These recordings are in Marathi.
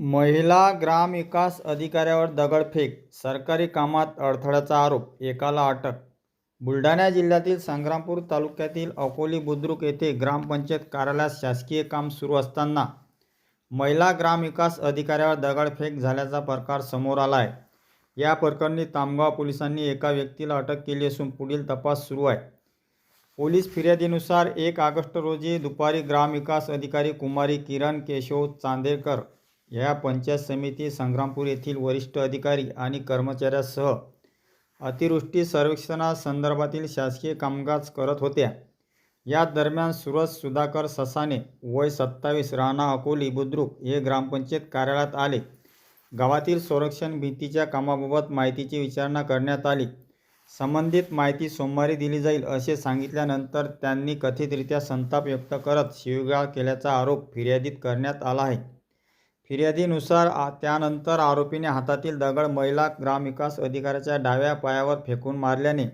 महिला ग्रामविकास अधिकाऱ्यावर दगडफेक, सरकारी कामात अडथळ्याचा आरोप, एकाला अटक. बुलढाणा जिल्ह्यातील संग्रामपूर तालुक्यातील अकोली बुद्रुक येथे ग्रामपंचायत कार्यालयात शासकीय काम सुरू असताना महिला ग्रामविकास अधिकाऱ्यावर दगडफेक झाल्याचा प्रकार समोर आला आहे. या प्रकरणी तामगाव पोलिसांनी एका व्यक्तीला अटक केली असून पुढील तपास सुरू आहे. पोलीस फिर्यादीनुसार 1 ऑगस्ट रोजी दुपारी ग्रामविकास अधिकारी कुमारी किरण केशव चांदेकर या पंचायत समिती संग्रामपूर येथील वरिष्ठ अधिकारी आणि कर्मचाऱ्यासह अतिवृष्टी सर्वेक्षणासंदर्भातील शासकीय कामकाज करत होत्या. या दरम्यान सूरज सुधाकर ससाने वय 27 राहणार अकोली बुद्रुक हे ग्रामपंचायत कार्यालयात आले. गावातील संरक्षण भिंतीच्या कामाबाबत माहितीची विचारणा करण्यात आली. संबंधित माहिती सोमवारी दिली जाईल असे सांगितल्यानंतर त्यांनी कथितरित्या संताप व्यक्त करत शिवीगाळ केल्याचा आरोप फिर्यादीत करण्यात आला आहे. फिर्यादीनुसार त्यानंतर आरोपीने हातातील दगड महिला ग्रामविकास अधिकाऱ्याच्या डाव्या पायावर फेकून मारल्याने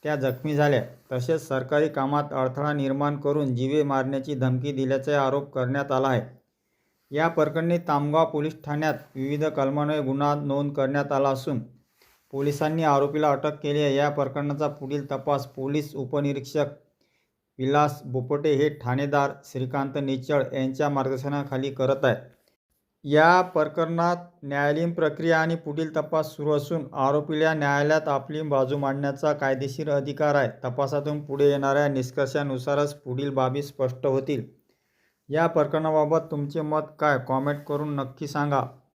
त्या जखमी झाल्या. तसेच सरकारी कामात अडथळा निर्माण करून जीवे मारण्याची धमकी दिल्याचा आरोप करण्यात आला आहे. या प्रकरणी तामगाव पोलीस ठाण्यात विविध कलमान्वये गुन्हा नोंद करण्यात आला असून पोलिसांनी आरोपीला अटक केली आहे. या प्रकरणाचा पुढील तपास पोलीस उपनिरीक्षक विलास बोपटे हे ठाणेदार श्रीकांत निचळ यांच्या मार्गदर्शनाखाली करत आहेत. या प्रकरणात न्यायालयीन प्रक्रिया आणि पुढील तपास सुरू असून आरोपीला न्यायालयात आपली बाजू मांडण्याचा कायदेशीर अधिकार आहे. तपासातून पुढे येणाऱ्या निष्कर्षानुसारच पुढील बाबी स्पष्ट होतील. या प्रकरणाबाबत तुमचे मत काय? कॉमेंट करून नक्की सांगा.